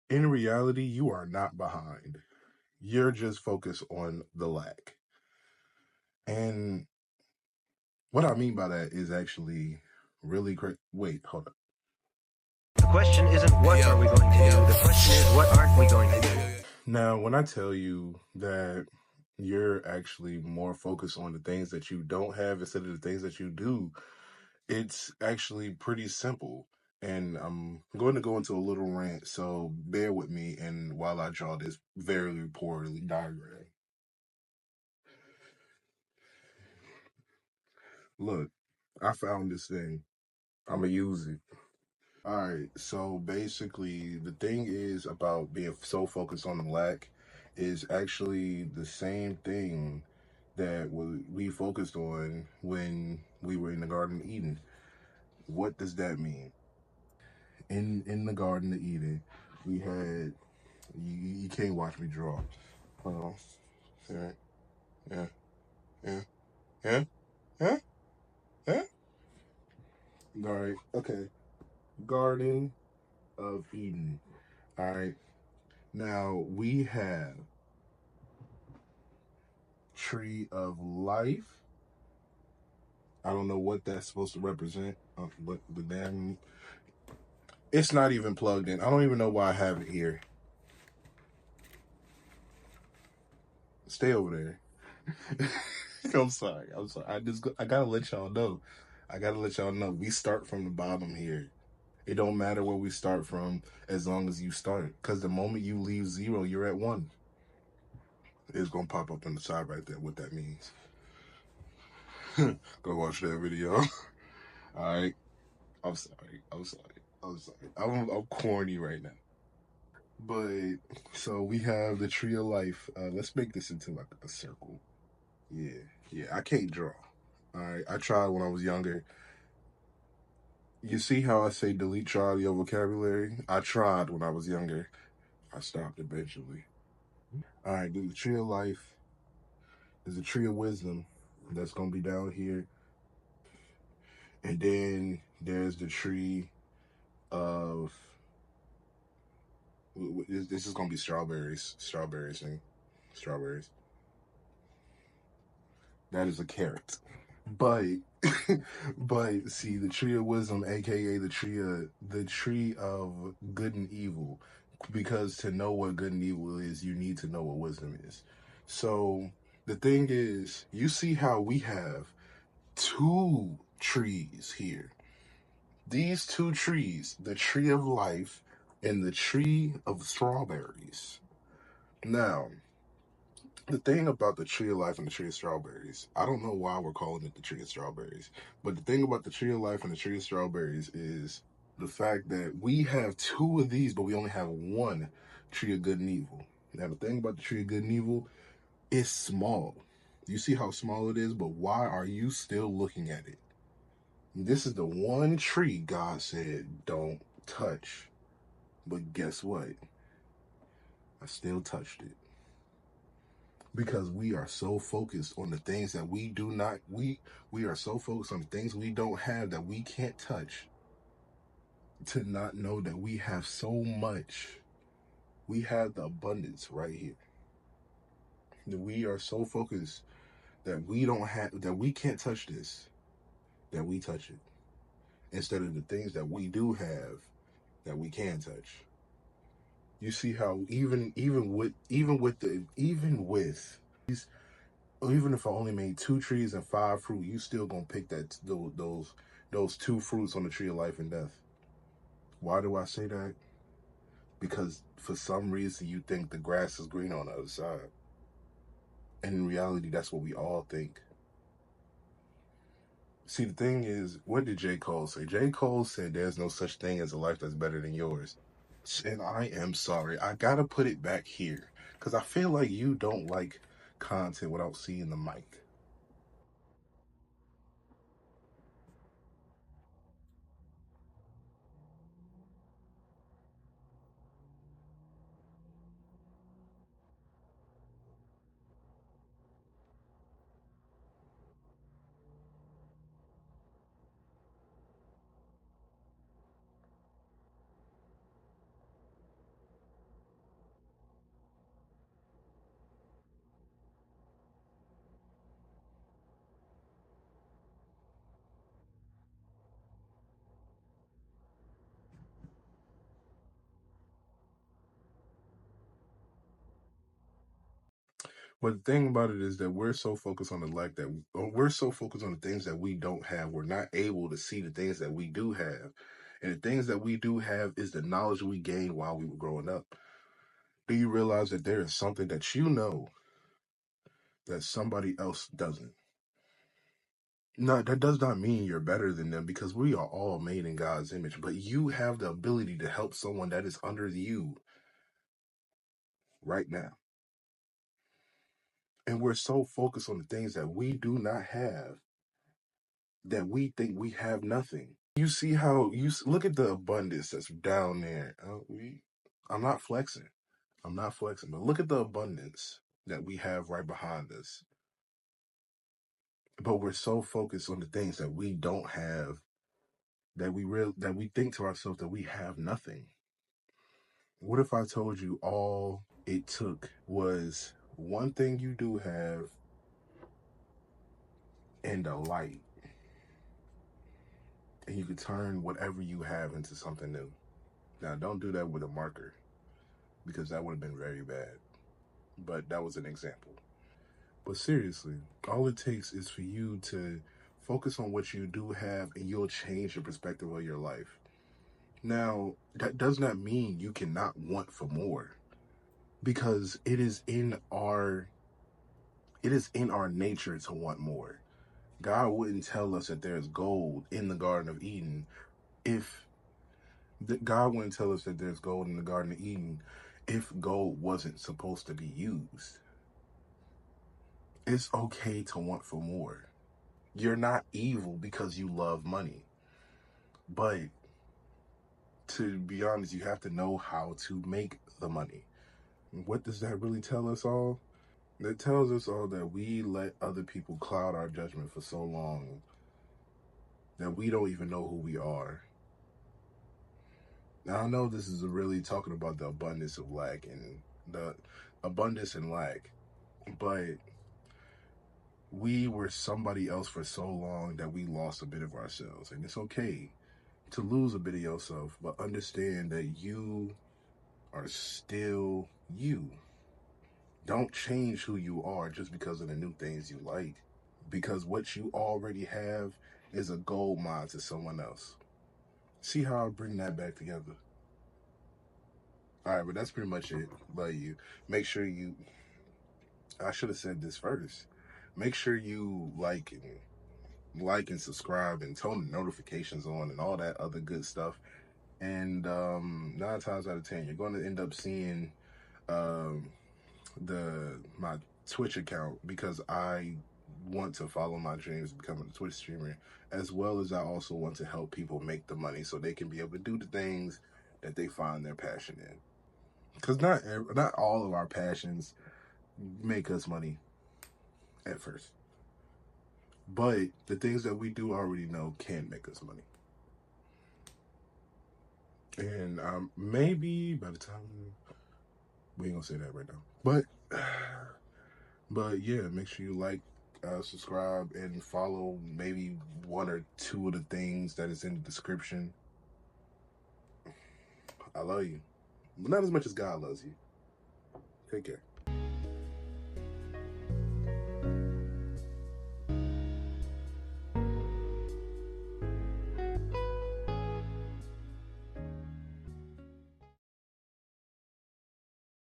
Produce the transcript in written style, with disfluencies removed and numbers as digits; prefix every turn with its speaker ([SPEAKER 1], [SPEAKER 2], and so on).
[SPEAKER 1] In reality, you are not behind. You're just focused on the lack. And what I mean by that is actually really great. Wait, hold up.
[SPEAKER 2] The question isn't what are we going to do, the question is what aren't we going to do.
[SPEAKER 1] Now, when I tell you that you're actually more focused on the things that you don't have instead of the things that you do, it's actually pretty simple. And I'm going to go into a little rant, so bear with me and while I draw this very poorly diagram. Look, I found this thing. I'm gonna use it. All right. So basically, the thing is about being so focused on the lack is actually the same thing that we focused on when we were in the Garden of Eden. What does that mean? In the Garden of Eden, we had you can't watch me draw. Hold on. Yeah, yeah, yeah, yeah, yeah, yeah. All right. Okay. Garden of Eden. All right. Now we have Tree of Life. I don't know what that's supposed to represent, but the damn, it's not even plugged in. I don't even know why I have it here. Stay over there. I'm sorry. I'm sorry. I gotta let y'all know. I gotta let y'all know. We start from the bottom here. It don't matter where we start from as long as you start. Because the moment you leave zero, you're at one. It's gonna pop up on the side right there. What that means. Go watch that video. All right. I'm sorry. I'm sorry. I'm sorry. I'm corny right now. But so we have the tree of life. Let's make this into like a circle. Yeah, yeah. I can't draw. All right. I tried when I was younger. You see how I say delete trial your vocabulary? I tried when I was younger. I stopped eventually. All right. The tree of life is a tree of wisdom that's gonna be down here, and then there's the tree of this is gonna be strawberries. Strawberries and strawberries. That is a carrot. But but see the tree of wisdom, aka the tree of good and evil, because to know what good and evil is, you need to know what wisdom is. So the thing is, you see how we have two trees here. These two trees, the tree of life and the tree of strawberries. Now, the thing about the tree of life and the tree of strawberries, I don't know why we're calling it the tree of strawberries, but the thing about the tree of life and the tree of strawberries is the fact that we have two of these, but we only have one tree of good and evil. Now, the thing about the tree of good and evil, it's small. You see how small it is, but why are you still looking at it? This is the one tree God said don't touch. But guess what? I still touched it. Because we are so focused on the things that we do not we are so focused on the things we don't have that we can't touch, to not know that we have so much. We have the abundance right here. That we are so focused that we don't have, that we can't touch this, that we touch it instead of the things that we do have that we can touch. You see how even if I only made two trees and five fruit, you still gonna pick those two fruits on the tree of life and death. Why do I say that? Because for some reason you think the grass is green on the other side, and in reality, that's what we all think. See, the thing is, what did J. Cole say? J. Cole said, "There's no such thing as a life that's better than yours." And I am sorry, I gotta put it back here because I feel like you don't like content without seeing the mic. But the thing about it is that we're so focused on the lack that or we're so focused on the things that we don't have. We're not able to see the things that we do have. And the things that we do have is the knowledge we gained while we were growing up. Do you realize that there is something that you know that somebody else doesn't? No, that does not mean you're better than them because we are all made in God's image, but you have the ability to help someone that is under you right now. And we're so focused on the things that we do not have that we think we have nothing. You see how look at the abundance that's down there. I'm not flexing. I'm not flexing, but look at the abundance that we have right behind us. But we're so focused on the things that we don't have that we think to ourselves that we have nothing. What if I told you all it took was one thing you do have and a light, and you could turn whatever you have into something new? Now, don't do that with a marker because that would have been very bad. But that was an example. But seriously, all it takes is for you to focus on what you do have and you'll change your perspective of your life. Now, that does not mean you cannot want for more because it is in our nature to want more. God wouldn't tell us that there's gold in the Garden of Eden if God wouldn't tell us that there's gold in the Garden of Eden if gold wasn't supposed to be used. It's okay to want for more. You're not evil because you love money. But to be honest, you have to know how to make the money. What does that really tell us all? It tells us all that we let other people cloud our judgment for so long that we don't even know who we are. Now, I know this is really talking about the abundance of lack and the abundance and lack, but we were somebody else for so long that we lost a bit of ourselves. And it's okay to lose a bit of yourself, but understand that you are still you. Don't change who you are just because of the new things you like, because what you already have is a gold mine to someone else. See how I bring that back together? All right, but that's pretty much it. Love you. Make sure I should have said this first. Make sure you like and subscribe and turn the notifications on and all that other good stuff. And 9 times out of 10, you're going to end up seeing my Twitch account because I want to follow my dreams of becoming a Twitch streamer, as well as I also want to help people make the money so they can be able to do the things that they find their passion in. Because not all of our passions make us money at first, but the things that we do already know can make us money. And maybe by the time we ain't gonna say that right now, but yeah, make sure you like, subscribe, and follow maybe 1 or 2 of the things that is in the description. I love you, but not as much as God loves you. Take care.